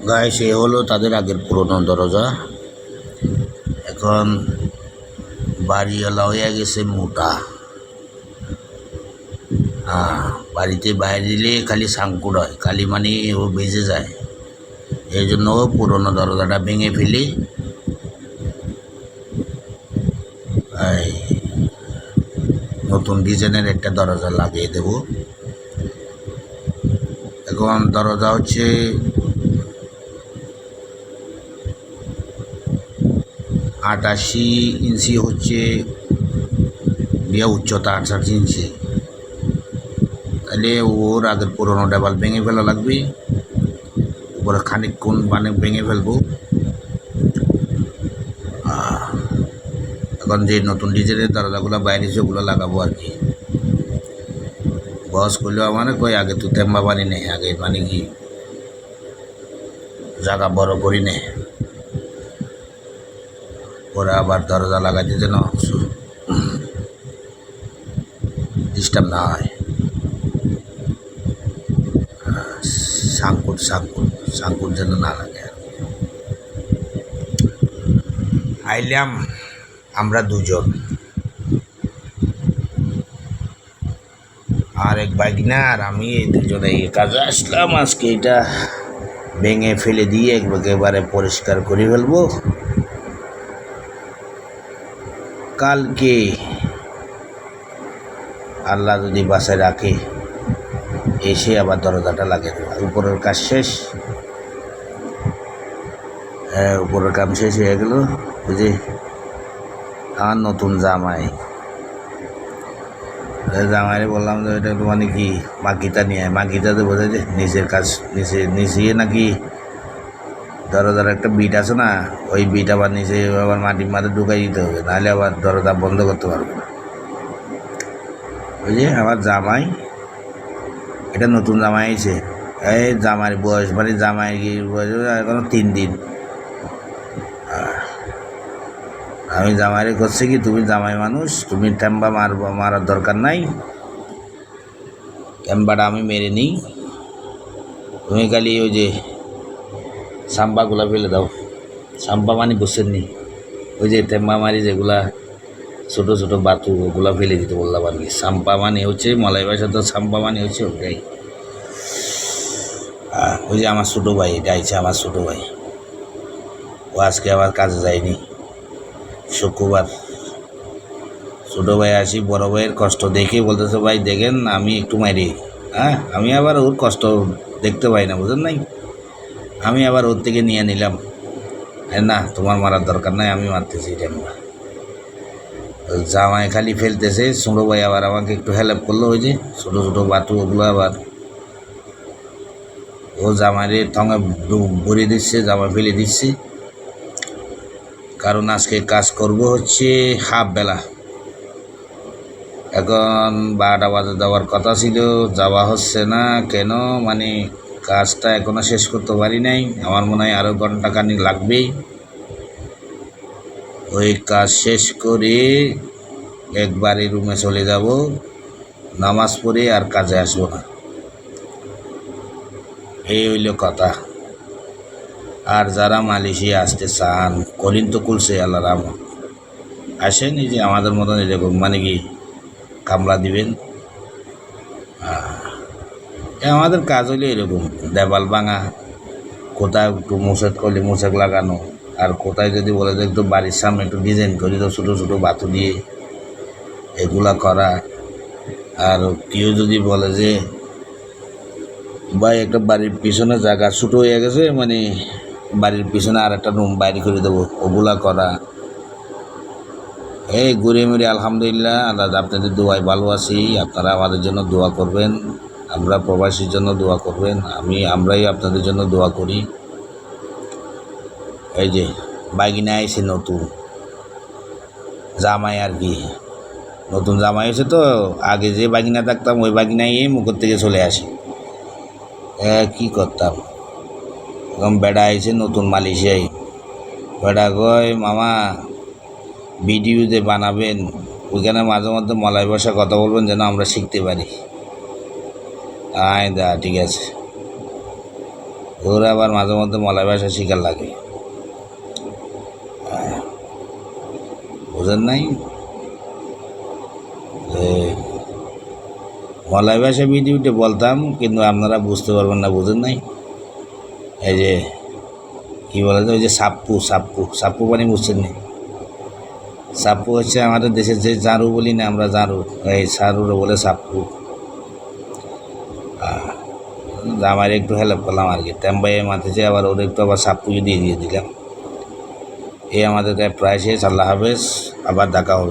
গায়ে সে হলো তাদের আগের পুরনো দরজা। এখন বাড়িওয়ালা হয়ে গেছে মোটা। বাড়িতে বাইরে দিলে খালি সাংকুট হয়, খালি মানে ও বেজে যায়। এই জন্য ও পুরনো দরজাটা ভেঙে ফেলি, নতুন ডিজাইনের একটা দরজা লাগিয়ে দেব। এখন দরজা হচ্ছে 88 ইঞ্চি, হচ্ছে উচ্চতা 68 ইঞ্চি। তাহলে ওর আগের পুরোনো দেওয়াল ভেঙে ফেলা লাগবে, উপরে খানিকক্ষণ ভেঙে ফেলবো। এখন যে নতুন ডিজাইনের দরজাগুলো বাইরে সেগুলো লাগাবো আর কি। বস করলেও আমার কই আগে তো তেম্বা বানি নেই, আগে মানে কি জায়গা বড় করি নে, পরে আবার দরজা লাগাইতে যেন ডিস্টার্ব না হয়। সাংকুট যেন না লাগে। আইলাম আমরা দুজন, আর এক বাইকনা আর আমি, এই দুজনে এই কাজে আসলাম। আজকে এটা ভেঙে ফেলে দিয়ে একেবারে পরিষ্কার করে ফেলবো। কালকে আল্লাহ যদি বাসায় রাখে এসে আবার দরজাটা লাগিয়ে দেবো। উপরের কাজ শেষ, উপরের কাজ শেষ হয়ে গেল। বুঝি আমার নতুন জামাই বললাম যে এটা মানে কি মাকিটা নিয়ে, মাকিটাতে বোঝা যে নিজের কাজ নিচে নাকি দরজার একটা বিট আছে না, ওই বিট আবার নিচে আবার মাটির মাঝে ঢুকাই দিতে হবে, নাহলে আবার দরজা বন্ধ করতে পারবে না। ওই যে আমার জামাই, এটা নতুন জামাই আইছে। এই জামাইয়ের বয়স মানে জামাই বয়স এখনো 3 দিন। আমি জামাইরে করছি কি, তুমি জামাই মানুষ, তুমি টেম্বা মারার দরকার নাই, টেম্বাটা আমি মেরে নিই, তুমি খালি ওই যে সাম্পাগুলা ফেলে দাও। সাম্পা মানে বুঝছেন নি, ওই যে টেম্বা মারি যেগুলা ছোটো ছোটো বাতু, ওগুলা ফেলে দিতে বললাম আর কি। সাম্পা মানে হচ্ছে মলাই ভাষা, তো সাম্পা মানে হচ্ছে ওটাই। ওই যে আমার ছোটো ভাই, এটা আইছে আমার ছোটো ভাই, ও আজকে আবার কাজে যায়নি, শুক্রবার। ছোটো ভাই আসি বড় ভাইয়ের কষ্ট দেখে বলতেছে, ভাই দেখেন আমি একটু মারি। আমি আবার ওর কষ্ট দেখতে পাই না, বুঝলেন নাই, আমি আবার ওর থেকে নিয়ে নিলাম। না তোমার মারার দরকার নাই, আমি মারতেছি টেম্বা। জামাই খালি ফেলতেছে, ছোটো ভাই আবার আমাকে একটু হেল্প করলো। ওই যে ছোটো ছোটো বাতু ওগুলো আবার ও জামাইরে ঠঙে ভরে দিচ্ছে, জামাই ফেলে দিচ্ছে। কারণ আজকে কাজ করব হচ্ছে হাফ বেলা। এখন 12টা বাজে যাওয়ার কথা ছিল, যাওয়া হচ্ছে না কেন, মানে কাজটা এখনো শেষ করতে পারি নাই। আমার মনে হয় আরও ঘন্টাখানিক লাগবে। ওই কাজ শেষ করে একবারে রুমে চলে যাব, নামাজ পড়ে আর কাজে আসবো না, এই হইল কথা। আর যারা মালয়েশিয়া আসতে চান, কলিন তো খুলছে আল্লাহ রহমত, আসেন। এই যে আমাদের মতন এরকম মানে কি কামলা দিবেন। আমাদের কাজ হইলে এরকম দেওয়াল ভাঙা, কোথায় একটু মোশেক করলে মোশেক লাগানো, আর কোথায় যদি বলে যে একটু বাড়ির সামনে একটু ডিজাইন করি, তো ছোটো ছোটো বাতু দিয়ে এগুলা করা। আর কেউ যদি বলে যে ভাই একটা বাড়ির পিছনে জায়গা ছোটো হয়ে গেছে, মানে বাড়ির পিছনে আর একটা রুম বাইরে করে দেবো, ওগুলা করা। এই ঘুরে মুড়ে আলহামদুলিল্লাহ, আল্লাহ আপনাদের দোয়ায় ভালো আছি। আপনারা আমাদের জন্য দোয়া করবেন, আমরা প্রবাসীর জন্য দোয়া করবেন, আমরাই আপনাদের জন্য দোয়া করি। এই যে বাইকিনা এসে নতুন জামাই আর কি, নতুন জামাই এসে তো আগে যে বাগিনা থাকতাম ওই বাগিনাই মুখের থেকে চলে আসে। কি করতাম, এখন বেড়া আইছে নতুন মালয়েশিয়ায়। বেড়া কয় মামা ভিডিও যে বানাবেন ওইখানে মাঝে মধ্যে মলাই ভাষা কথা বলবেন যেন আমরা শিখতে পারি। দা ঠিক আছে। ওরা আবার মাঝে মধ্যে মলাই ভাষা শিকার লাগে, বুঝেন নাই? যে মলাই ভাষা ভিডিওতে বলতাম, কিন্তু আপনারা বুঝতে পারবেন না, বুঝেন নাই? এই যে কী বলে যে ওই যে সাপ্পু সাপ্পু সাপ্পু পানি বুঝছেন না? সাপ্পু হচ্ছে আমাদের দেশের যে জারু বলি না আমরা, জারু, এই সারুরে বলে সাপ্পু। আমার একটু হেল্প করলাম আর কি, টেম্বাইয়ের মাথাতে আবার ওর একটু আবার সাপ্পু দিয়ে দিলাম। এই আমাদের প্রায় শেষ। আল্লাহ হাফেজ, আবার দেখা হবে।